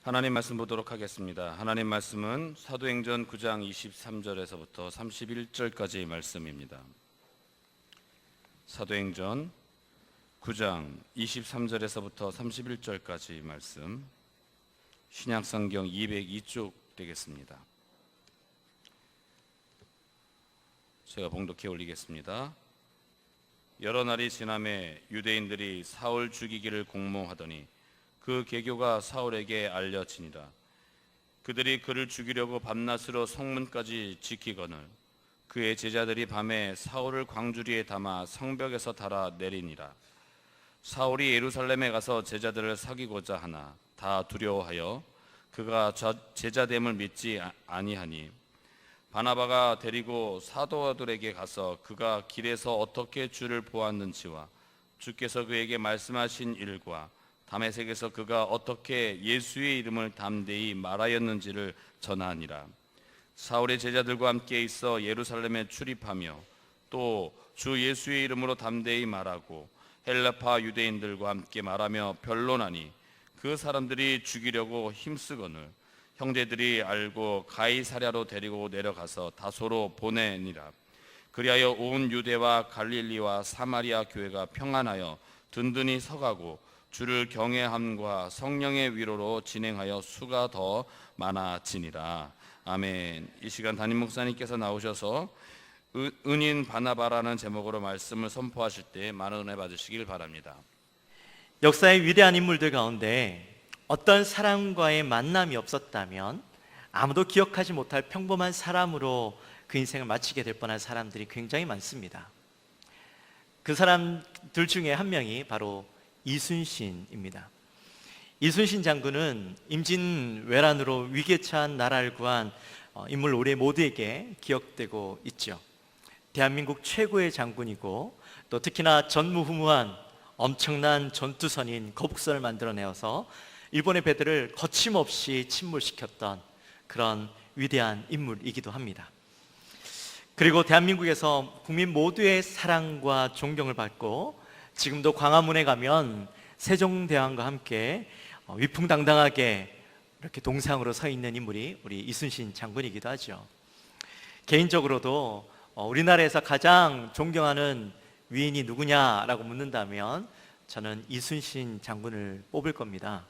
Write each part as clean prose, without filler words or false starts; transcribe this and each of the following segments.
하나님 말씀 보도록 하겠습니다. 하나님 말씀은 사도행전 9장 23절에서부터 31절까지의 말씀입니다. 사도행전 9장 23절에서부터 31절까지 말씀, 신약성경 202쪽 되겠습니다. 제가 봉독해 올리겠습니다. 여러 날이 지나매 유대인들이 사울 죽이기를 공모하더니 그 계교가 사울에게 알려지니라. 그들이 그를 죽이려고 밤낮으로 성문까지 지키거늘 그의 제자들이 밤에 사울을 광주리에 담아 성벽에서 달아 내리니라. 사울이 예루살렘에 가서 제자들을 사귀고자 하나 다 두려워하여 그가 제자됨을 믿지 아니하니 바나바가 데리고 사도들에게 가서 그가 길에서 어떻게 주를 보았는지와 주께서 그에게 말씀하신 일과 다메섹에서 그가 어떻게 예수의 이름을 담대히 말하였는지를 전하니라. 사울의 제자들과 함께 있어 예루살렘에 출입하며 또 주 예수의 이름으로 담대히 말하고 헬라파 유대인들과 함께 말하며 변론하니 그 사람들이 죽이려고 힘쓰거늘 형제들이 알고 가이사랴로 데리고 내려가서 다소로 보내니라. 그리하여 온 유대와 갈릴리와 사마리아 교회가 평안하여 든든히 서가고 주를 경외함과 성령의 위로로 진행하여 수가 더 많아지니라. 아멘. 이 시간 담임 목사님께서 나오셔서 은인 바나바라는 제목으로 말씀을 선포하실 때 많은 은혜 받으시길 바랍니다. 역사의 위대한 인물들 가운데 어떤 사람과의 만남이 없었다면 아무도 기억하지 못할 평범한 사람으로 그 인생을 마치게 될 뻔한 사람들이 굉장히 많습니다. 그 사람들 중에 한 명이 바로 이순신입니다. 이순신 장군은 임진왜란으로 위기에 처한 나라를 구한 인물 우리 모두에게 기억되고 있죠. 대한민국 최고의 장군이고 또 특히나 전무후무한 엄청난 전투선인 거북선을 만들어내어서 일본의 배들을 거침없이 침몰시켰던 그런 위대한 인물이기도 합니다. 그리고 대한민국에서 국민 모두의 사랑과 존경을 받고 지금도 광화문에 가면 세종대왕과 함께 위풍당당하게 이렇게 동상으로 서 있는 인물이 우리 이순신 장군이기도 하죠. 개인적으로도 우리나라에서 가장 존경하는 위인이 누구냐라고 묻는다면 저는 이순신 장군을 뽑을 겁니다.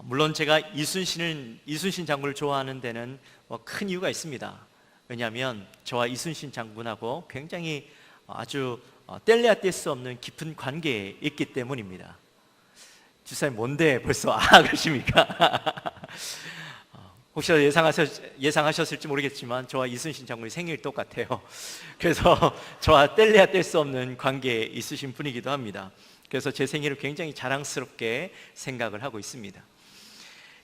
물론 제가 이순신 장군을 좋아하는 데는 큰 이유가 있습니다. 왜냐하면 저와 이순신 장군하고 굉장히 아주 뗄래야 뗄 수 없는 깊은 관계에 있기 때문입니다. 집사님 뭔데 벌써 그러십니까? 혹시 예상하셨을지 모르겠지만 저와 이순신 장군이 생일이 똑같아요. 그래서 저와 뗄래야 뗄 수 없는 관계에 있으신 분이기도 합니다. 그래서 제 생일을 굉장히 자랑스럽게 생각을 하고 있습니다.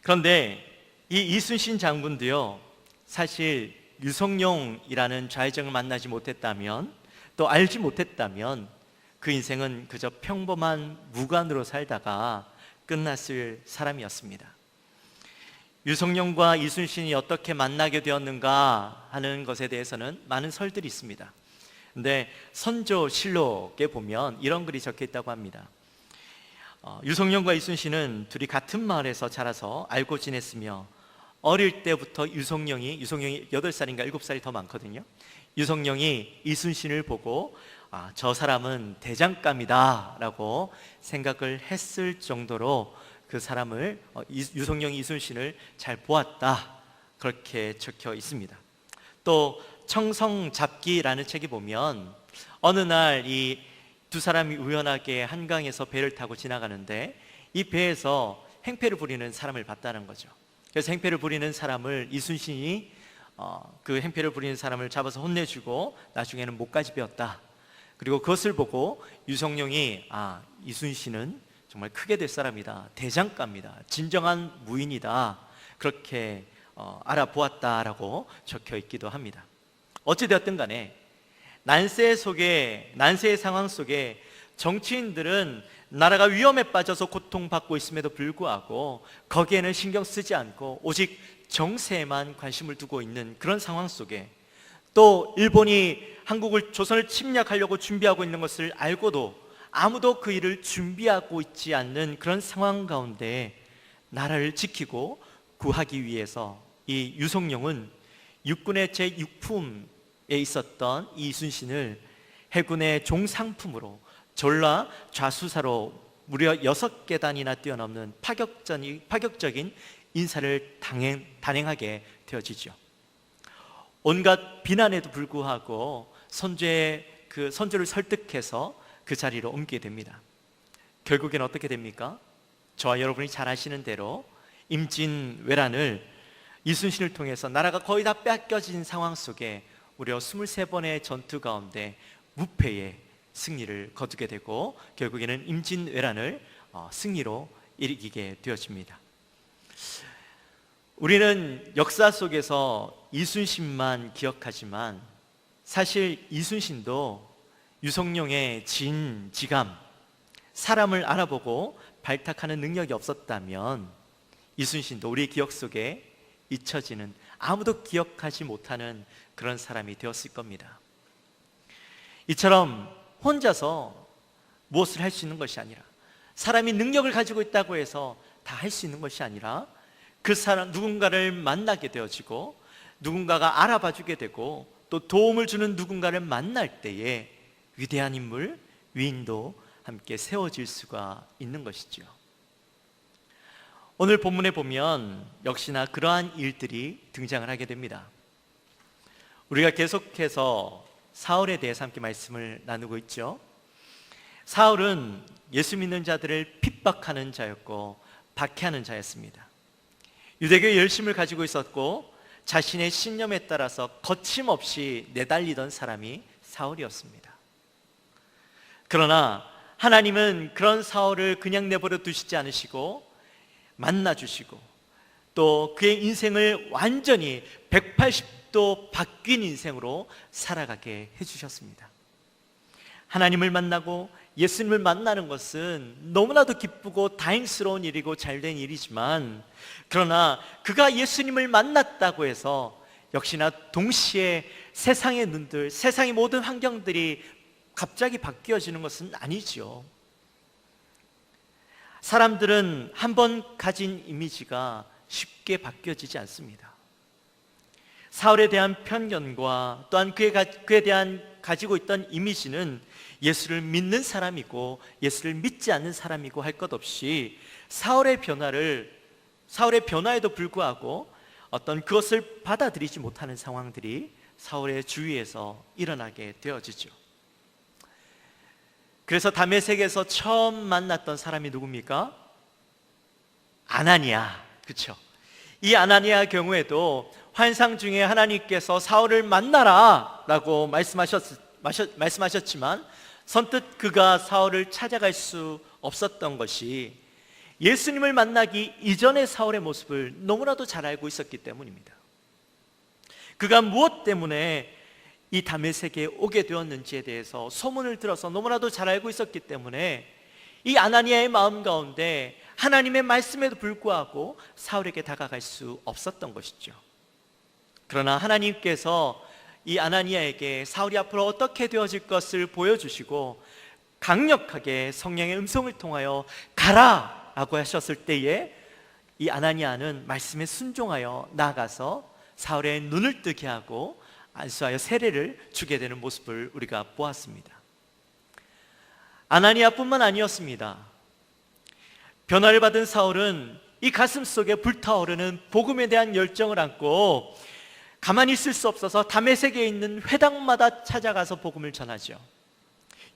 그런데 이 이순신 장군도요, 사실 유성룡이라는 좌의정을 만나지 못했다면, 또 알지 못했다면 그 인생은 그저 평범한 무관으로 살다가 끝났을 사람이었습니다. 유성룡과 이순신이 어떻게 만나게 되었는가 하는 것에 대해서는 많은 설들이 있습니다. 근데 선조실록에 보면 이런 글이 적혀 있다고 합니다. 유성룡과 이순신은 둘이 같은 마을에서 자라서 알고 지냈으며 어릴 때부터 유성룡이 8살인가 7살이 더 많거든요. 유성룡이 이순신을 보고 저 사람은 대장감이다 라고 생각을 했을 정도로 그 사람을 유성룡이 이순신을 잘 보았다, 그렇게 적혀 있습니다. 또 청성잡기라는 책에 보면 어느 날 이 두 사람이 우연하게 한강에서 배를 타고 지나가는데 이 배에서 행패를 부리는 사람을 봤다는 거죠. 그래서 행패를 부리는 사람을 이순신이 그 행패를 부리는 사람을 잡아서 혼내주고 나중에는 목까지 베었다. 그리고 그것을 보고 유성룡이 이순신은 정말 크게 될 사람이다, 대장감이다, 진정한 무인이다, 그렇게 알아보았다라고 적혀 있기도 합니다. 어찌되었든 간에 난세의 상황 속에 정치인들은 나라가 위험에 빠져서 고통받고 있음에도 불구하고 거기에는 신경 쓰지 않고 오직 정세에만 관심을 두고 있는 그런 상황 속에, 또 일본이 조선을 침략하려고 준비하고 있는 것을 알고도 아무도 그 일을 준비하고 있지 않는 그런 상황 가운데 나라를 지키고 구하기 위해서 이 유성룡은 육군의 제6품에 있었던 이 이순신을 해군의 종상품으로 전라 좌수사로 무려 6계단이나 뛰어넘는 파격적인 인사를 단행하게 되어지죠. 온갖 비난에도 불구하고 선조를 설득해서 그 자리로 옮기게 됩니다. 결국엔 어떻게 됩니까? 저와 여러분이 잘 아시는 대로 임진왜란을 이순신을 통해서 나라가 거의 다 뺏겨진 상황 속에 무려 23번의 전투 가운데 무패의 승리를 거두게 되고 결국에는 임진왜란을 승리로 이기게 되어집니다. 우리는 역사 속에서 이순신만 기억하지만 사실 이순신도 유성룡의 지감, 사람을 알아보고 발탁하는 능력이 없었다면 이순신도 우리의 기억 속에 잊혀지는, 아무도 기억하지 못하는 그런 사람이 되었을 겁니다. 이처럼 혼자서 무엇을 할 수 있는 것이 아니라, 사람이 능력을 가지고 있다고 해서 다 할 수 있는 것이 아니라 그 사람 누군가를 만나게 되어지고 누군가가 알아봐 주게 되고 또 도움을 주는 누군가를 만날 때에 위대한 인물, 위인도 함께 세워질 수가 있는 것이죠. 오늘 본문에 보면 역시나 그러한 일들이 등장을 하게 됩니다. 우리가 계속해서 사울에 대해서 함께 말씀을 나누고 있죠. 사울은 예수 믿는 자들을 핍박하는 자였고 박해하는 자였습니다. 유대교의 열심을 가지고 있었고 자신의 신념에 따라서 거침없이 내달리던 사람이 사울이었습니다. 그러나 하나님은 그런 사울을 그냥 내버려 두시지 않으시고 만나주시고 또 그의 인생을 완전히 180도 바뀐 인생으로 살아가게 해주셨습니다. 하나님을 만나고 예수님을 만나는 것은 너무나도 기쁘고 다행스러운 일이고 잘된 일이지만, 그러나 그가 예수님을 만났다고 해서 역시나 동시에 세상의 눈들, 세상의 모든 환경들이 갑자기 바뀌어지는 것은 아니죠. 사람들은 한 번 가진 이미지가 쉽게 바뀌어지지 않습니다. 사울에 대한 편견과 또한 그에 대한 가지고 있던 이미지는 예수를 믿는 사람이고 예수를 믿지 않는 사람이고 할 것 없이 사울의 변화에도 불구하고 어떤 그것을 받아들이지 못하는 상황들이 사울의 주위에서 일어나게 되어지죠. 그래서 다메섹에서 처음 만났던 사람이 누굽니까? 아나니아, 그렇죠? 이 아나니아 경우에도 환상 중에 하나님께서 사울을 만나라 라고 말씀하셨지만 선뜻 그가 사울을 찾아갈 수 없었던 것이 예수님을 만나기 이전의 사울의 모습을 너무나도 잘 알고 있었기 때문입니다. 그가 무엇 때문에 이 다메섹에 오게 되었는지에 대해서 소문을 들어서 너무나도 잘 알고 있었기 때문에 이 아나니아의 마음 가운데 하나님의 말씀에도 불구하고 사울에게 다가갈 수 없었던 것이죠. 그러나 하나님께서 이 아나니아에게 사울이 앞으로 어떻게 되어질 것을 보여주시고 강력하게 성령의 음성을 통하여 가라 라고 하셨을 때에 이 아나니아는 말씀에 순종하여 나아가서 사울의 눈을 뜨게 하고 안수하여 세례를 주게 되는 모습을 우리가 보았습니다. 아나니아뿐만 아니었습니다. 변화를 받은 사울은 이 가슴 속에 불타오르는 복음에 대한 열정을 안고 가만히 있을 수 없어서 다메섹에 있는 회당마다 찾아가서 복음을 전하죠.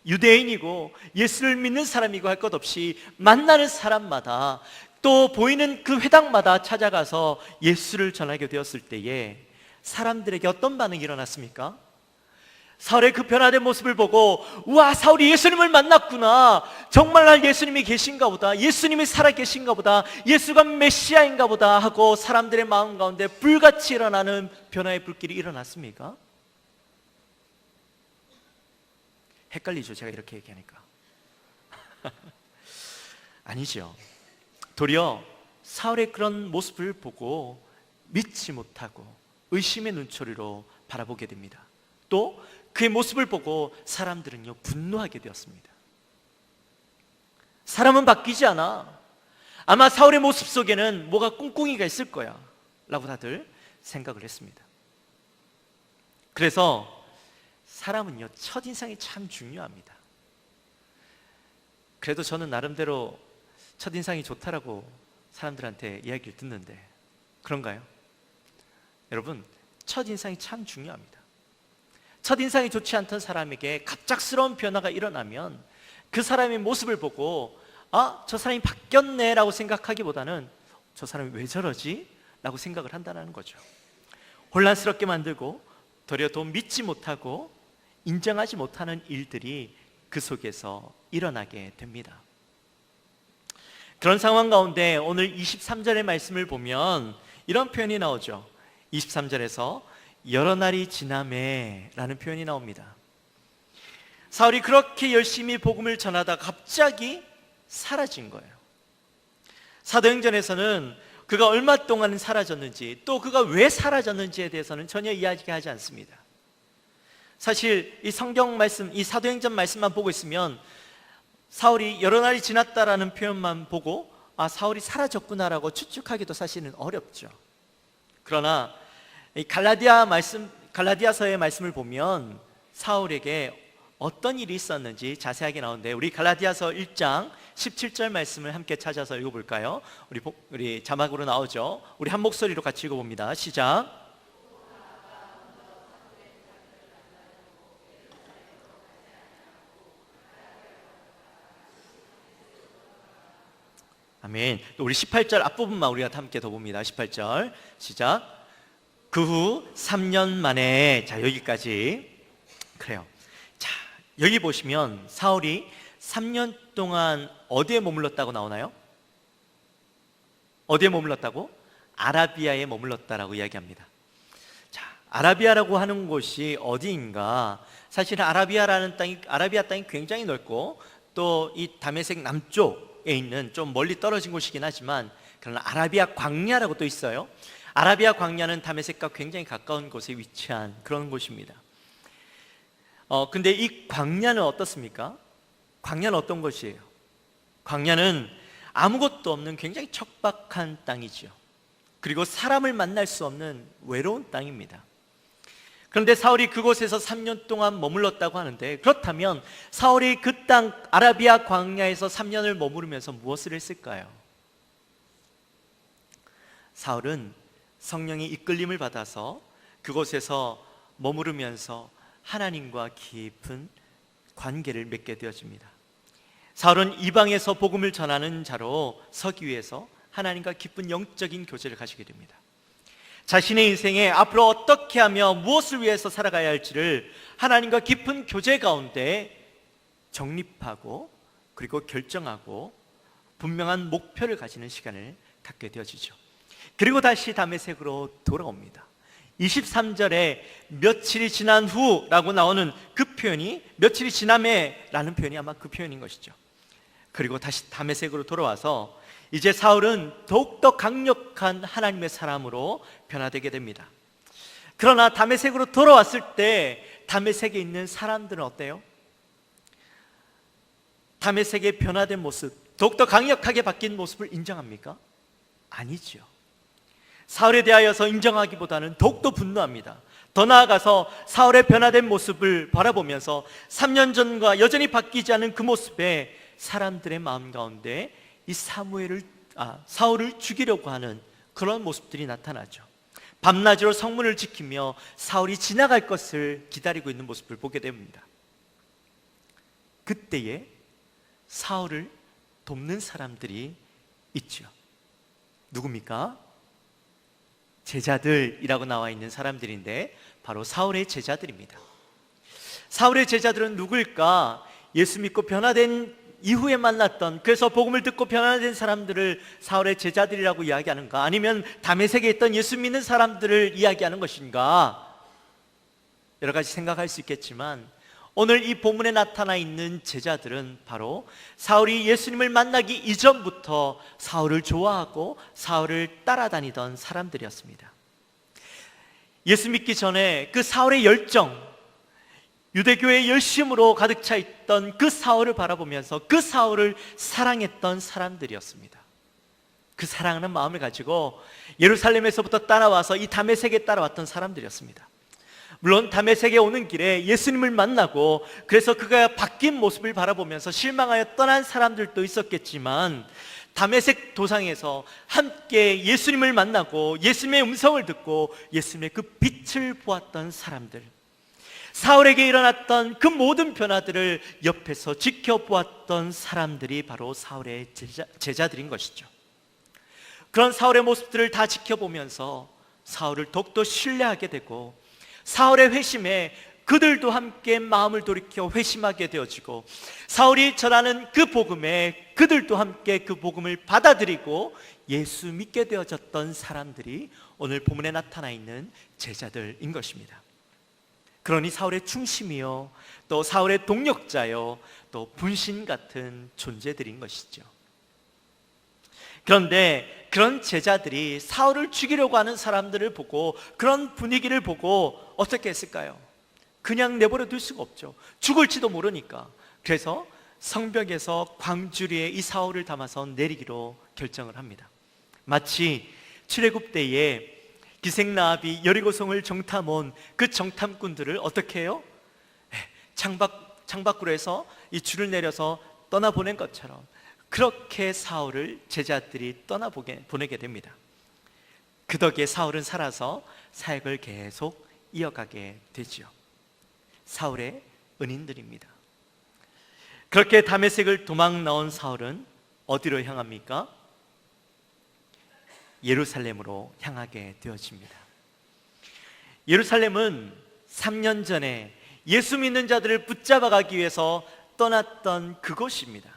유대인이고 예수를 믿는 사람이고 할 것 없이 만나는 사람마다 또 보이는 그 회당마다 찾아가서 예수를 전하게 되었을 때에 사람들에게 어떤 반응이 일어났습니까? 사울의 그 변화된 모습을 보고 우와, 사울이 예수님을 만났구나, 정말 예수님이 계신가 보다, 예수님이 살아 계신가 보다, 예수가 메시아인가 보다 하고 사람들의 마음 가운데 불같이 일어나는 변화의 불길이 일어났습니까? 헷갈리죠, 제가 이렇게 얘기하니까. 아니죠. 도리어 사울의 그런 모습을 보고 믿지 못하고 의심의 눈초리로 바라보게 됩니다. 또 그의 모습을 보고 사람들은요 분노하게 되었습니다. 사람은 바뀌지 않아. 아마 사울의 모습 속에는 뭐가 꿍꿍이가 있을 거야 라고 다들 생각을 했습니다. 그래서 사람은요, 첫인상이 참 중요합니다. 그래도 저는 나름대로 첫인상이 좋다라고 사람들한테 이야기를 듣는데 그런가요? 여러분, 첫인상이 참 중요합니다. 첫인상이 좋지 않던 사람에게 갑작스러운 변화가 일어나면 그 사람의 모습을 보고 저 사람이 바뀌었네 라고 생각하기보다는 저 사람이 왜 저러지? 라고 생각을 한다는 거죠. 혼란스럽게 만들고 도리어 더 믿지 못하고 인정하지 못하는 일들이 그 속에서 일어나게 됩니다. 그런 상황 가운데 오늘 23절의 말씀을 보면 이런 표현이 나오죠. 23절에서 여러 날이 지나매 라는 표현이 나옵니다. 사울이 그렇게 열심히 복음을 전하다가 갑자기 사라진 거예요. 사도행전에서는 그가 얼마 동안 사라졌는지, 또 그가 왜 사라졌는지에 대해서는 전혀 이야기하지 않습니다. 사실 이 성경 말씀, 이 사도행전 말씀만 보고 있으면 사울이 여러 날이 지났다라는 표현만 보고 사울이 사라졌구나라고 추측하기도 사실은 어렵죠. 그러나 이 갈라디아서의 말씀을 보면 사울에게 어떤 일이 있었는지 자세하게 나오는데, 우리 갈라디아서 1장 17절 말씀을 함께 찾아서 읽어볼까요? 우리 자막으로 나오죠. 우리 한 목소리로 같이 읽어봅니다. 시작. 아멘. 또 우리 18절 앞부분만 우리가 함께 더 봅니다. 18절 시작. 그 후 3년 만에, 자 여기까지. 그래요. 자 여기 보시면 사울이 3년 동안 어디에 머물렀다고 나오나요? 어디에 머물렀다고? 아라비아에 머물렀다라고 이야기합니다. 자, 아라비아라고 하는 곳이 어디인가? 사실은 아라비아 땅이 굉장히 넓고 또 이 다메섹 남쪽에 있는 좀 멀리 떨어진 곳이긴 하지만, 그러나 아라비아 광야라고 또 있어요. 아라비아 광야는 다메섹과 굉장히 가까운 곳에 위치한 그런 곳입니다. 근데 이 광야는 어떻습니까? 광야는 어떤 곳이에요? 광야는 아무것도 없는 굉장히 척박한 땅이죠. 그리고 사람을 만날 수 없는 외로운 땅입니다. 그런데 사울이 그곳에서 3년 동안 머물렀다고 하는데, 그렇다면 사울이 그 땅 아라비아 광야에서 3년을 머무르면서 무엇을 했을까요? 사울은 성령의 이끌림을 받아서 그곳에서 머무르면서 하나님과 깊은 관계를 맺게 되어집니다. 사울은 이방에서 복음을 전하는 자로 서기 위해서 하나님과 깊은 영적인 교제를 가지게 됩니다. 자신의 인생에 앞으로 어떻게 하며 무엇을 위해서 살아가야 할지를 하나님과 깊은 교제 가운데 정립하고 그리고 결정하고 분명한 목표를 가지는 시간을 갖게 되어지죠. 그리고 다시 다메섹으로 돌아옵니다. 23절에 며칠이 지난 후라고 나오는 그 표현이, 며칠이 지나매 라는 표현이 아마 그 표현인 것이죠. 그리고 다시 다메섹으로 돌아와서 이제 사울은 더욱더 강력한 하나님의 사람으로 변화되게 됩니다. 그러나 다메섹으로 돌아왔을 때 다메섹에 있는 사람들은 어때요? 다메섹의 변화된 모습, 더욱더 강력하게 바뀐 모습을 인정합니까? 아니죠. 사울에 대하여서 인정하기보다는 더욱더 분노합니다. 더 나아가서 사울의 변화된 모습을 바라보면서 3년 전과 여전히 바뀌지 않은 그 모습에 사람들의 마음 가운데 이 사울을 죽이려고 하는 그런 모습들이 나타나죠. 밤낮으로 성문을 지키며 사울이 지나갈 것을 기다리고 있는 모습을 보게 됩니다. 그때에 사울을 돕는 사람들이 있죠. 누굽니까? 제자들이라고 나와 있는 사람들인데 바로 사울의 제자들입니다. 사울의 제자들은 누구일까? 예수 믿고 변화된 이후에 만났던, 그래서 복음을 듣고 변화된 사람들을 사울의 제자들이라고 이야기하는가? 아니면 다메섹에 있던 예수 믿는 사람들을 이야기하는 것인가? 여러 가지 생각할 수 있겠지만 오늘 이 본문에 나타나 있는 제자들은 바로 사울이 예수님을 만나기 이전부터 사울을 좋아하고 사울을 따라다니던 사람들이었습니다. 예수 믿기 전에 그 사울의 열정, 유대교의 열심으로 가득 차 있던 그 사울을 바라보면서 그 사울을 사랑했던 사람들이었습니다. 그 사랑하는 마음을 가지고 예루살렘에서부터 따라와서 이 다메섹에 따라왔던 사람들이었습니다. 물론 다메섹에 오는 길에 예수님을 만나고 그래서 그가 바뀐 모습을 바라보면서 실망하여 떠난 사람들도 있었겠지만, 다메섹 도상에서 함께 예수님을 만나고 예수님의 음성을 듣고 예수님의 그 빛을 보았던 사람들, 사울에게 일어났던 그 모든 변화들을 옆에서 지켜보았던 사람들이 바로 사울의 제자들인 것이죠. 그런 사울의 모습들을 다 지켜보면서 사울을 더욱더 신뢰하게 되고, 사울의 회심에 그들도 함께 마음을 돌이켜 회심하게 되어지고, 사울이 전하는 그 복음에 그들도 함께 그 복음을 받아들이고 예수 믿게 되어졌던 사람들이 오늘 본문에 나타나 있는 제자들인 것입니다. 그러니 사울의 중심이요, 또 사울의 동력자요, 또 분신 같은 존재들인 것이죠. 그런데 그런 제자들이 사울을 죽이려고 하는 사람들을 보고, 그런 분위기를 보고 어떻게 했을까요? 그냥 내버려 둘 수가 없죠. 죽을지도 모르니까. 그래서 성벽에서 광주리에 이 사울을 담아서 내리기로 결정을 합니다. 마치 출애굽 때에 기생라합이 여리고성을 정탐온 그 정탐꾼들을 어떻게 해요? 창밖으로 해서 이 줄을 내려서 떠나보낸 것처럼, 그렇게 사울을 제자들이 떠나보내게 됩니다. 그 덕에 사울은 살아서 사역을 계속 이어가게 되지요. 사울의 은인들입니다. 그렇게 다메섹을 도망 나온 사울은 어디로 향합니까? 예루살렘으로 향하게 되어집니다. 예루살렘은 3년 전에 예수 믿는 자들을 붙잡아 가기 위해서 떠났던 그곳입니다.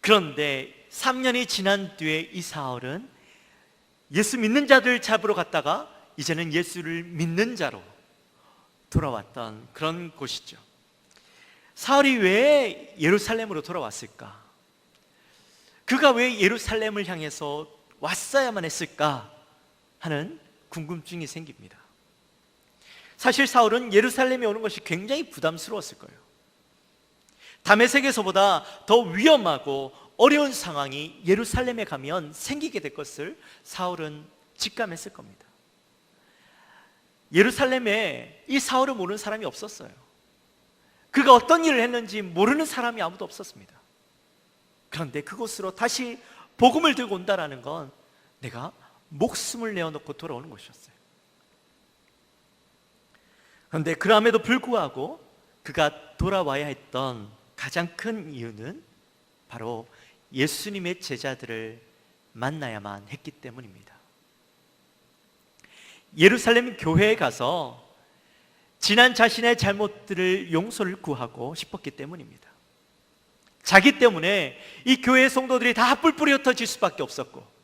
그런데 3년이 지난 뒤에 이 사울은 예수 믿는 자들을 잡으러 갔다가 이제는 예수를 믿는 자로 돌아왔던 그런 곳이죠. 사울이 왜 예루살렘으로 돌아왔을까? 그가 왜 예루살렘을 향해서 왔어야만 했을까 하는 궁금증이 생깁니다. 사실 사울은 예루살렘에 오는 것이 굉장히 부담스러웠을 거예요. 다메섹에서보다 더 위험하고 어려운 상황이 예루살렘에 가면 생기게 될 것을 사울은 직감했을 겁니다. 예루살렘에 이 사울을 모르는 사람이 없었어요. 그가 어떤 일을 했는지 모르는 사람이 아무도 없었습니다. 그런데 그곳으로 다시 복음을 들고 온다라는 건 내가 목숨을 내어놓고 돌아오는 것이었어요. 그런데 그럼에도 불구하고 그가 돌아와야 했던 가장 큰 이유는 바로 예수님의 제자들을 만나야만 했기 때문입니다. 예루살렘 교회에 가서 지난 자신의 잘못들을 용서를 구하고 싶었기 때문입니다. 자기 때문에 이 교회 성도들이 다 뿔뿔이 흩어질 수밖에 없었고,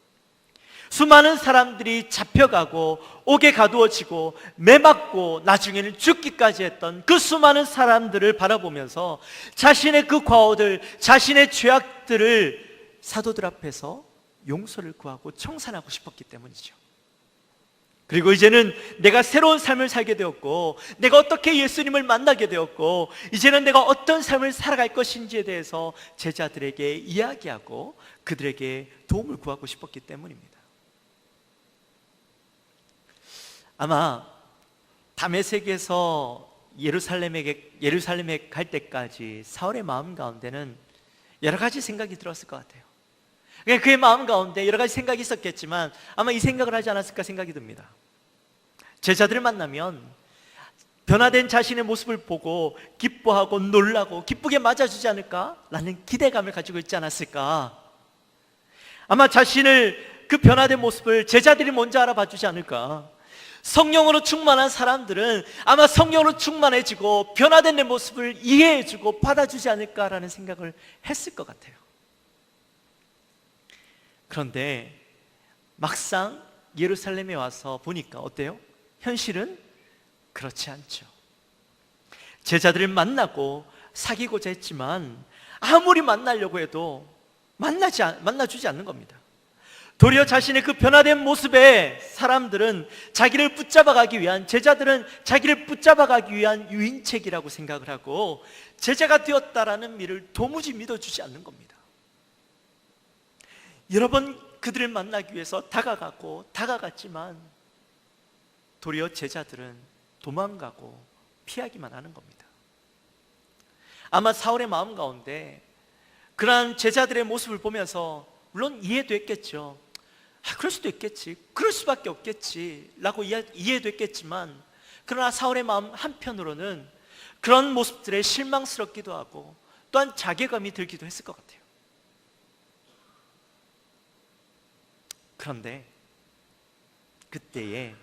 수많은 사람들이 잡혀가고 옥에 가두어지고 매맞고 나중에는 죽기까지 했던 그 수많은 사람들을 바라보면서 자신의 그 과오들, 자신의 죄악들을 사도들 앞에서 용서를 구하고 청산하고 싶었기 때문이죠. 그리고 이제는 내가 새로운 삶을 살게 되었고, 내가 어떻게 예수님을 만나게 되었고, 이제는 내가 어떤 삶을 살아갈 것인지에 대해서 제자들에게 이야기하고 그들에게 도움을 구하고 싶었기 때문입니다. 아마 다메섹에서 예루살렘에 갈 때까지 사울의 마음 가운데는 여러 가지 생각이 들었을 것 같아요. 그의 마음 가운데 여러 가지 생각이 있었겠지만 아마 이 생각을 하지 않았을까 생각이 듭니다. 제자들을 만나면 변화된 자신의 모습을 보고 기뻐하고 놀라고 기쁘게 맞아주지 않을까라는 기대감을 가지고 있지 않았을까. 아마 자신을 그 변화된 모습을 제자들이 먼저 알아봐 주지 않을까. 성령으로 충만한 사람들은 아마 성령으로 충만해지고 변화된 내 모습을 이해해주고 받아주지 않을까라는 생각을 했을 것 같아요. 그런데 막상 예루살렘에 와서 보니까 어때요? 현실은 그렇지 않죠. 제자들을 만나고 사귀고자 했지만 아무리 만나려고 해도 만나주지 않는 겁니다. 도리어 자신의 그 변화된 모습에 사람들은 자기를 붙잡아가기 위한, 제자들은 자기를 붙잡아가기 위한 유인책이라고 생각을 하고 제자가 되었다라는 미를 도무지 믿어주지 않는 겁니다. 여러분, 그들을 만나기 위해서 다가갔지만 도리어 제자들은 도망가고 피하기만 하는 겁니다. 아마 사울의 마음 가운데 그러한 제자들의 모습을 보면서 물론 이해도 했겠죠. 그럴 수도 있겠지, 그럴 수밖에 없겠지 라고 이해도 했겠지만, 그러나 사울의 마음 한편으로는 그런 모습들에 실망스럽기도 하고 또한 자괴감이 들기도 했을 것 같아요. 그런데 그때에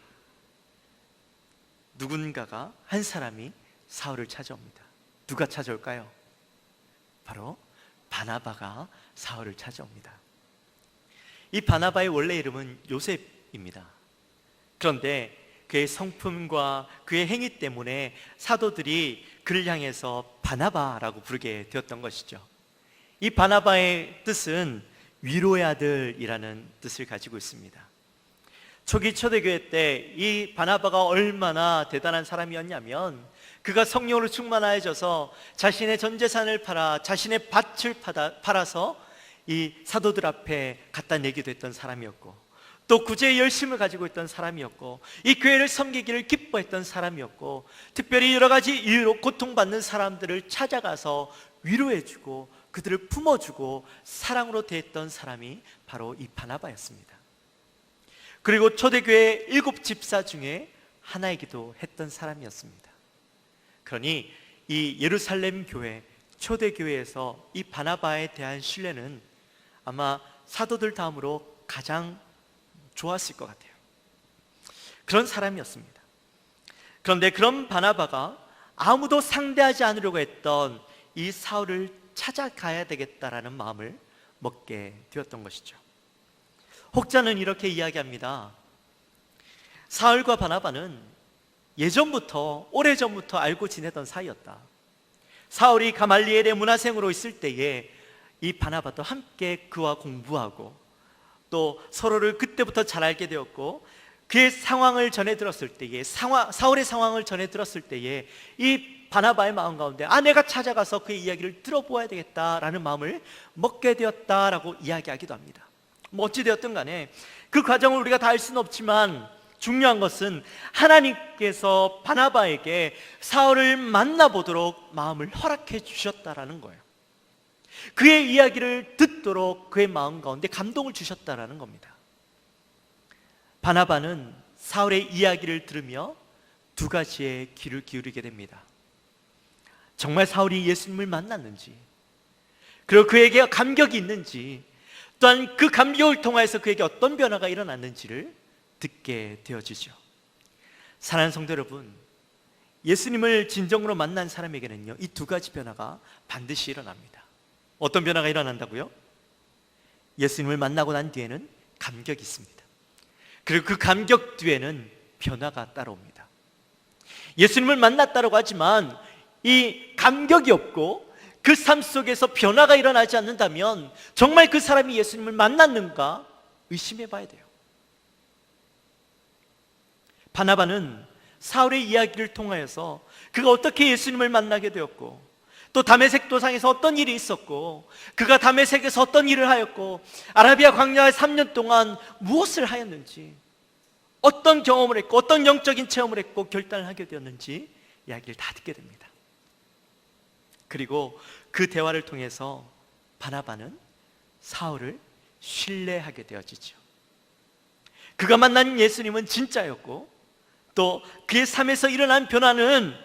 누군가가, 한 사람이 사울을 찾아옵니다. 누가 찾아올까요? 바로 바나바가 사울을 찾아옵니다. 이 바나바의 원래 이름은 요셉입니다. 그런데 그의 성품과 그의 행위 때문에 사도들이 그를 향해서 바나바라고 부르게 되었던 것이죠. 이 바나바의 뜻은 위로의 아들이라는 뜻을 가지고 있습니다. 초기 초대교회 때 이 바나바가 얼마나 대단한 사람이었냐면, 그가 성령으로 충만하여져서 자신의 전 재산을 팔아 자신의 밭을 팔아서 이 사도들 앞에 갖다 내기도 했던 사람이었고, 또 구제의 열심을 가지고 있던 사람이었고, 이 교회를 섬기기를 기뻐했던 사람이었고, 특별히 여러 가지 이유로 고통받는 사람들을 찾아가서 위로해주고 그들을 품어주고 사랑으로 대했던 사람이 바로 이 바나바였습니다. 그리고 초대교회 7 집사 중에 하나이기도 했던 사람이었습니다. 그러니 이 예루살렘 교회, 초대교회에서 이 바나바에 대한 신뢰는 아마 사도들 다음으로 가장 좋았을 것 같아요. 그런 사람이었습니다. 그런데 그런 바나바가 아무도 상대하지 않으려고 했던 이 사울을 찾아가야 되겠다라는 마음을 먹게 되었던 것이죠. 혹자는 이렇게 이야기합니다. 사울과 바나바는 예전부터, 오래전부터 알고 지내던 사이였다. 사울이 가말리엘의 문화생으로 있을 때에 이 바나바도 함께 그와 공부하고 또 서로를 그때부터 잘 알게 되었고, 그의 상황을 전해 들었을 때에, 사울의 상황을 전해 들었을 때에 이 바나바의 마음 가운데 내가 찾아가서 그의 이야기를 들어보아야 되겠다라는 마음을 먹게 되었다라고 이야기하기도 합니다. 어찌 되었든 간에 그 과정을 우리가 다 알 수는 없지만, 중요한 것은 하나님께서 바나바에게 사울을 만나보도록 마음을 허락해 주셨다라는 거예요. 그의 이야기를 듣도록 그의 마음 가운데 감동을 주셨다라는 겁니다. 바나바는 사울의 이야기를 들으며 2가지의 귀를 기울이게 됩니다. 정말 사울이 예수님을 만났는지, 그리고 그에게 감격이 있는지, 또한 그 감격을 통해서 그에게 어떤 변화가 일어났는지를 듣게 되어지죠. 사랑하는 성도 여러분, 예수님을 진정으로 만난 사람에게는요, 이 2가지 변화가 반드시 일어납니다. 어떤 변화가 일어난다고요? 예수님을 만나고 난 뒤에는 감격이 있습니다. 그리고 그 감격 뒤에는 변화가 따라옵니다. 예수님을 만났다고 하지만 이 감격이 없고 그 삶 속에서 변화가 일어나지 않는다면 정말 그 사람이 예수님을 만났는가 의심해 봐야 돼요. 바나바는 사울의 이야기를 통하여서 그가 어떻게 예수님을 만나게 되었고, 또 다메섹 도상에서 어떤 일이 있었고, 그가 다메섹에서 어떤 일을 하였고, 아라비아 광야에 3년 동안 무엇을 하였는지, 어떤 경험을 했고 어떤 영적인 체험을 했고 결단을 하게 되었는지 이야기를 다 듣게 됩니다. 그리고 그 대화를 통해서 바나바는 사울을 신뢰하게 되어지죠. 그가 만난 예수님은 진짜였고, 또 그의 삶에서 일어난 변화는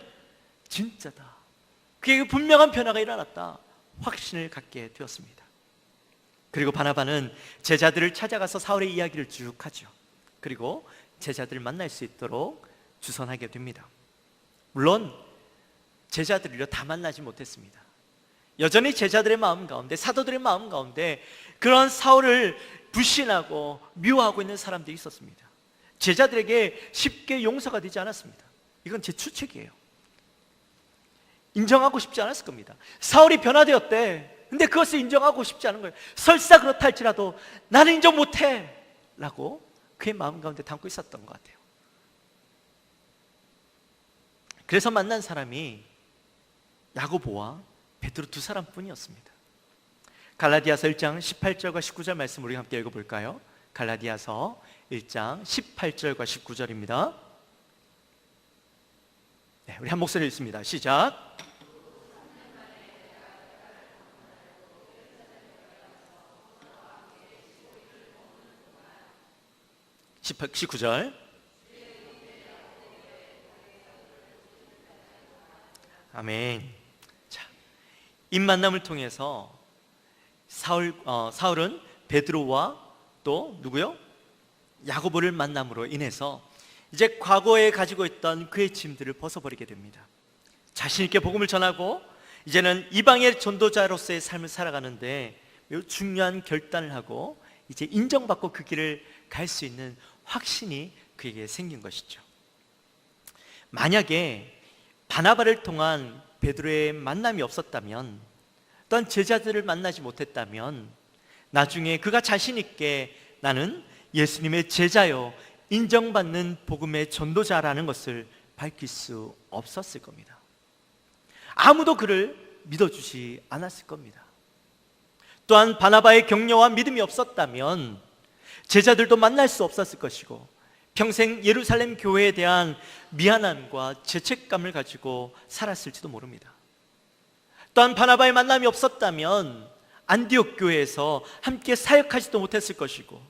진짜다, 그에게 분명한 변화가 일어났다, 확신을 갖게 되었습니다. 그리고 바나바는 제자들을 찾아가서 사울의 이야기를 쭉 하죠. 그리고 제자들을 만날 수 있도록 주선하게 됩니다. 물론 제자들을 다 만나지 못했습니다. 여전히 제자들의 마음 가운데, 사도들의 마음 가운데 그런 사울을 불신하고 미워하고 있는 사람들이 있었습니다. 제자들에게 쉽게 용서가 되지 않았습니다. 이건 제 추측이에요. 인정하고 싶지 않았을 겁니다. 사울이 변화되었대. 근데 그것을 인정하고 싶지 않은 거예요. 설사 그렇다 할지라도 나는 인정 못해 라고 그의 마음 가운데 담고 있었던 것 같아요. 그래서 만난 사람이 야고보와 베드로 2 사람뿐이었습니다. 갈라디아서 1장 18절과 19절 말씀 우리 함께 읽어볼까요? 갈라디아서 1장 18절과 19절입니다. 네, 우리 한 목소리 읽습니다. 시작. 19절. 아멘. 자, 이 만남을 통해서 사울은 베드로와 또 누구요? 야고보를 만남으로 인해서 이제 과거에 가지고 있던 그의 짐들을 벗어버리게 됩니다. 자신 있게 복음을 전하고 이제는 이방의 전도자로서의 삶을 살아가는데 매우 중요한 결단을 하고 이제 인정받고 그 길을 갈 수 있는 확신이 그에게 생긴 것이죠. 만약에 바나바를 통한 베드로의 만남이 없었다면, 또한 제자들을 만나지 못했다면 나중에 그가 자신 있게 나는 예수님의 제자요 인정받는 복음의 전도자라는 것을 밝힐 수 없었을 겁니다. 아무도 그를 믿어주지 않았을 겁니다. 또한 바나바의 격려와 믿음이 없었다면 제자들도 만날 수 없었을 것이고 평생 예루살렘 교회에 대한 미안함과 죄책감을 가지고 살았을지도 모릅니다. 또한 바나바의 만남이 없었다면 안디옥 교회에서 함께 사역하지도 못했을 것이고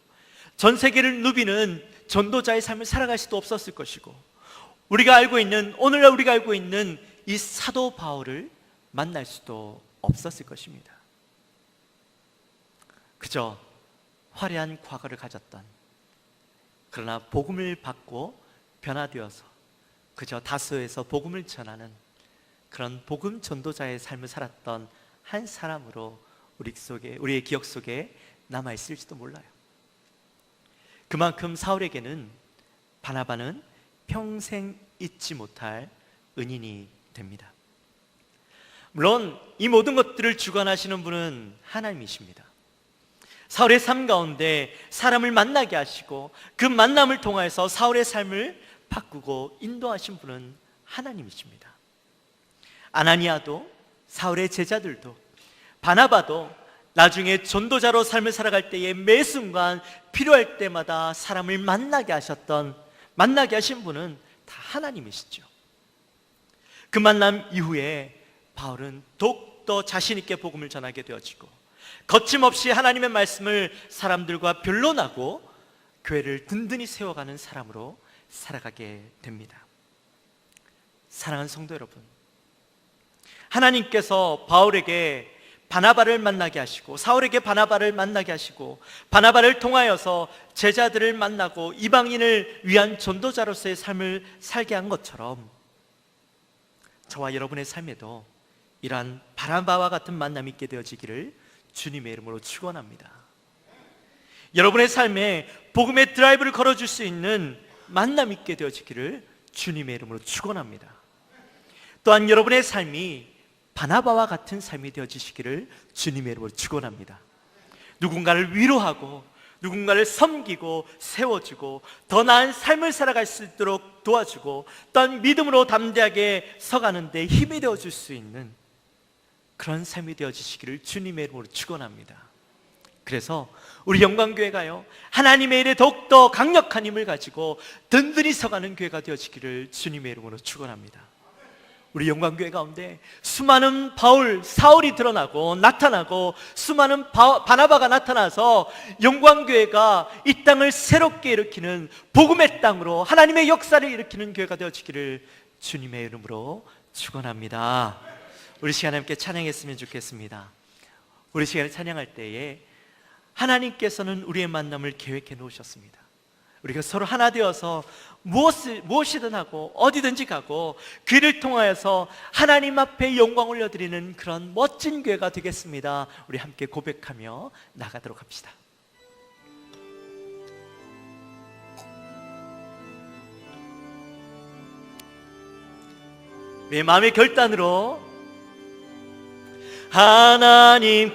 전 세계를 누비는 전도자의 삶을 살아갈 수도 없었을 것이고 오늘날 우리가 알고 있는 이 사도 바울을 만날 수도 없었을 것입니다. 그저 화려한 과거를 가졌던, 그러나 복음을 받고 변화되어서 그저 다소에서 복음을 전하는 그런 복음 전도자의 삶을 살았던 한 사람으로 우리의 기억 속에 남아있을지도 몰라요. 그만큼 사울에게는 바나바는 평생 잊지 못할 은인이 됩니다. 물론 이 모든 것들을 주관하시는 분은 하나님이십니다. 사울의 삶 가운데 사람을 만나게 하시고 그 만남을 통해서 사울의 삶을 바꾸고 인도하신 분은 하나님이십니다. 아나니아도 사울의 제자들도 바나바도 나중에 전도자로 삶을 살아갈 때에 매 순간 필요할 때마다 사람을 만나게 하신 분은 다 하나님이시죠. 그 만남 이후에 바울은 더욱더 자신 있게 복음을 전하게 되어지고 거침없이 하나님의 말씀을 사람들과 변론하고 교회를 든든히 세워가는 사람으로 살아가게 됩니다. 사랑하는 성도 여러분, 하나님께서 바울에게 바나바를 만나게 하시고 사울에게 바나바를 만나게 하시고 바나바를 통하여서 제자들을 만나고 이방인을 위한 전도자로서의 삶을 살게 한 것처럼 저와 여러분의 삶에도 이러한 바나바와 같은 만남이 있게 되어지기를 주님의 이름으로 축원합니다. 여러분의 삶에 복음의 드라이브를 걸어줄 수 있는 만남이 있게 되어지기를 주님의 이름으로 축원합니다. 또한 여러분의 삶이 바나바와 같은 삶이 되어지시기를 주님의 이름으로 축원합니다. 누군가를 위로하고 누군가를 섬기고 세워주고 더 나은 삶을 살아갈 수 있도록 도와주고 또한 믿음으로 담대하게 서가는 데 힘이 되어줄 수 있는 그런 삶이 되어지시기를 주님의 이름으로 축원합니다. 그래서 우리 영광교회가요 하나님의 일에 더욱더 강력한 힘을 가지고 든든히 서가는 교회가 되어지기를 주님의 이름으로 축원합니다. 우리 영광교회 가운데 수많은 사울이 드러나고 나타나고 수많은 바나바가 나타나서 영광교회가 이 땅을 새롭게 일으키는 복음의 땅으로 하나님의 역사를 일으키는 교회가 되어지기를 주님의 이름으로 축원합니다. 우리 시간에 함께 찬양했으면 좋겠습니다. 우리 시간에 찬양할 때에 하나님께서는 우리의 만남을 계획해 놓으셨습니다. 우리가 서로 하나 되어서 무엇이든 하고 어디든지 가고 그를 통하여서 하나님 앞에 영광 올려드리는 그런 멋진 교회가 되겠습니다. 우리 함께 고백하며 나가도록 합시다. 우리의 마음의 결단으로 하나님께서는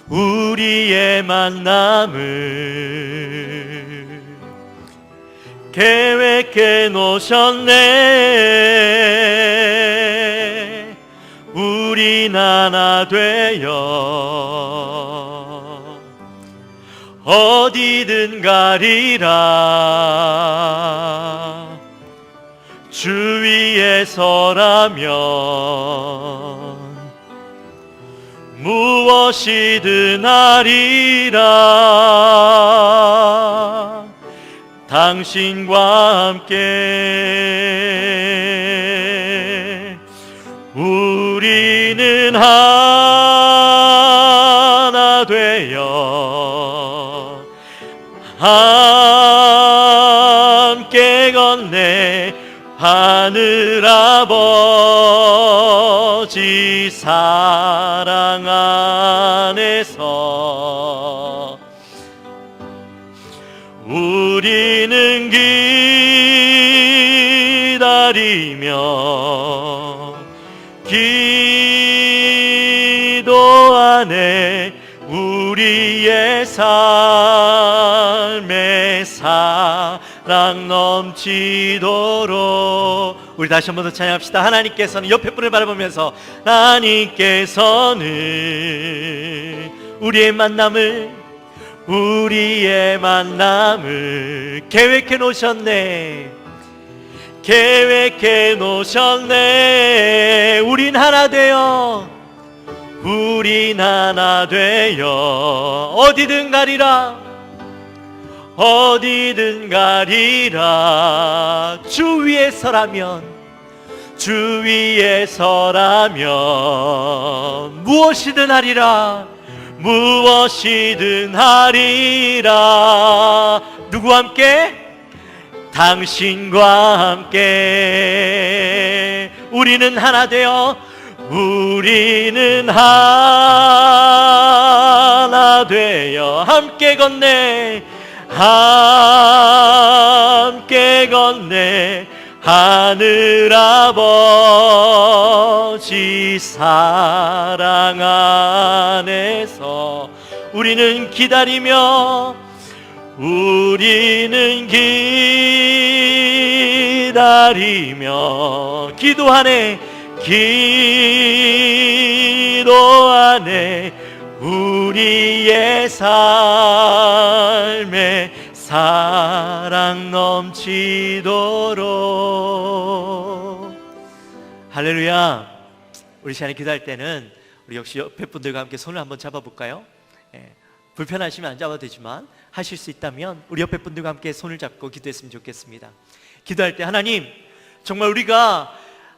우리의 만남을 계획해 놓으셨네. 우린 하나 되어 어디든 가리라. 주 위에 서라면 무엇이든 하리라. 당신과 함께 우리는 하나 되어 함께 건네 하늘 아버지 사랑 안에서 우리는 기다리며 기도 안에 우리의 삶에 사랑 넘치도록. 우리 다시 한 번 더 찬양합시다. 하나님께서는, 옆에 분을 바라보면서 하나님께서는 우리의 만남을 계획해 놓으셨네. 계획해 놓으셨네. 우린 하나 되어 어디든 가리라. 어디든 가리라. 주 위에 서라면 무엇이든 하리라. 무엇이든 하리라. 누구와 함께? 당신과 함께 우리는 하나 되어 함께 건네 하늘 아버지 사랑 안에서 우리는 기다리며 기도 안에 우리의 삶에 사랑 넘치도록. 할렐루야. 우리 시간에 기도할 때는 우리 역시 옆에 분들과 함께 손을 한번 잡아볼까요? 불편하시면 안 잡아도 되지만 하실 수 있다면 우리 옆에 분들과 함께 손을 잡고 기도했으면 좋겠습니다. 기도할 때 하나님, 정말 우리가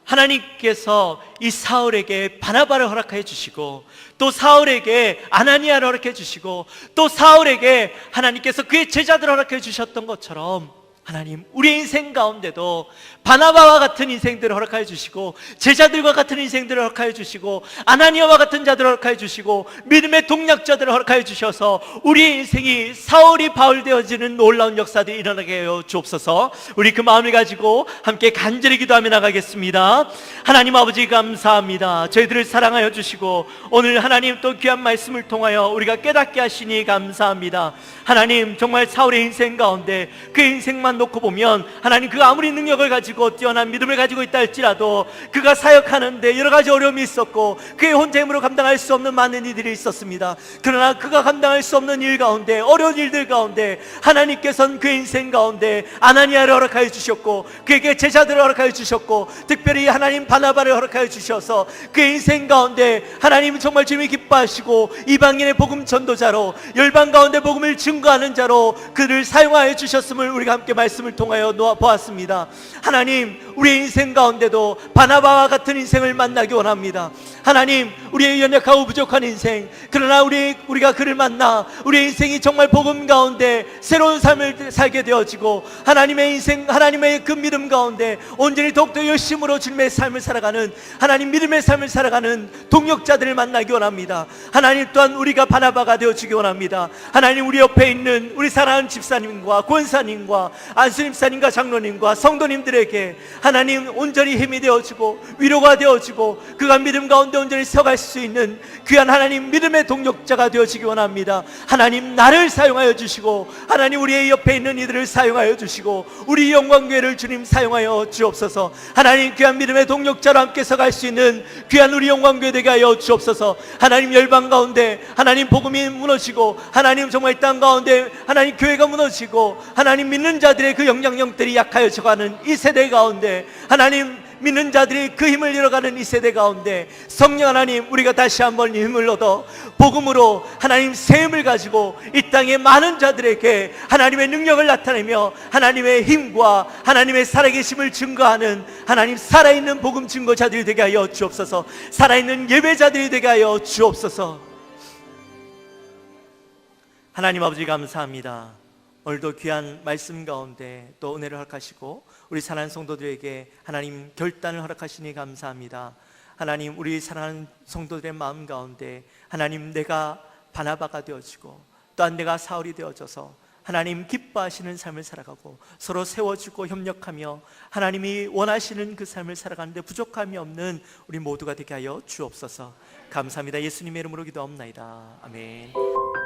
하나님께서 이 사울에게 바나바를 허락해 주시고 또 사울에게 아나니아를 허락해 주시고 또 사울에게 하나님께서 그의 제자들을 허락해 주셨던 것처럼 하나님, 우리의 인생 가운데도 바나바와 같은 인생들을 허락하여 주시고 제자들과 같은 인생들을 허락하여 주시고 아나니아와 같은 자들을 허락하여 주시고 믿음의 동력자들을 허락하여 주셔서 우리의 인생이 사울이 바울 되어지는 놀라운 역사들이 일어나게 하여 주옵소서. 우리 그 마음을 가지고 함께 간절히 기도하며 나가겠습니다. 하나님 아버지, 감사합니다. 저희들을 사랑하여 주시고 오늘 하나님 또 귀한 말씀을 통하여 우리가 깨닫게 하시니 감사합니다. 하나님, 정말 사울의 인생 가운데 그 인생만 놓고 보면 하나님, 그가 아무리 능력을 가지고 뛰어난 믿음을 가지고 있다 할지라도 그가 사역하는데 여러 가지 어려움이 있었고 그의 혼자 힘으로 감당할 수 없는 많은 일들이 있었습니다. 그러나 그가 감당할 수 없는 일 가운데, 어려운 일들 가운데 하나님께서는 그 인생 가운데 아나니아를 허락하여 주셨고 그에게 제자들을 허락하여 주셨고 특별히 하나님 바나바를 허락하여 주셔서 그 인생 가운데 하나님은 정말 주님이 기뻐하시고 이방인의 복음 전도자로 열방 가운데 복음을 증거하는 자로 그를 사용하여 주셨음을 우리가 함께 말씀을 통하여 보았습니다. 하나님, 우리의 인생 가운데도 바나바와 같은 인생을 만나기 원합니다. 하나님, 우리의 연약하고 부족한 인생, 그러나 우리가 그를 만나 우리의 인생이 정말 복음 가운데 새로운 삶을 살게 되어지고 하나님의 인생, 하나님의 그 믿음 가운데 온전히 더욱더 열심으로 주님의 삶을 살아가는, 하나님 믿음의 삶을 살아가는 동역자들을 만나기 원합니다. 하나님 또한 우리가 바나바가 되어주기 원합니다. 하나님, 우리 옆에 있는 우리 사랑하는 집사님과 권사님과 안수님사님과 장로님과 성도님들에게 하나님 온전히 힘이 되어지고 위로가 되어지고 그가 믿음 가운데 온전히 서갈 수 있는 귀한 하나님 믿음의 동력자가 되어지기 원합니다. 하나님 나를 사용하여 주시고 하나님 우리의 옆에 있는 이들을 사용하여 주시고 우리 영광교회를 주님 사용하여 주옵소서. 하나님 귀한 믿음의 동력자로 함께 서갈 수 있는 귀한 우리 영광교회 되게 하여 주옵소서. 하나님 열방 가운데 하나님 복음이 무너지고 하나님 정말 이 땅 가운데 하나님 교회가 무너지고 하나님 믿는 자들의 그 영향력들이 약하여져 가는 이 세대 가운데 하나님 믿는 자들이 그 힘을 잃어가는 이 세대 가운데 성령 하나님 우리가 다시 한번 힘을 얻어 복음으로 하나님 새 힘을 가지고 이 땅의 많은 자들에게 하나님의 능력을 나타내며 하나님의 힘과 하나님의 살아계심을 증거하는 하나님 살아있는 복음 증거자들이 되게 하여 주옵소서. 살아있는 예배자들이 되게 하여 주옵소서. 하나님 아버지 감사합니다. 오늘도 귀한 말씀 가운데 또 은혜를 허락하시고 우리 사랑하는 성도들에게 하나님 결단을 허락하시니 감사합니다. 하나님 우리 사랑하는 성도들의 마음 가운데 하나님 내가 바나바가 되어지고 또한 내가 사울이 되어져서 하나님 기뻐하시는 삶을 살아가고 서로 세워주고 협력하며 하나님이 원하시는 그 삶을 살아가는데 부족함이 없는 우리 모두가 되게 하여 주옵소서. 감사합니다. 예수님의 이름으로 기도합나이다. 아멘.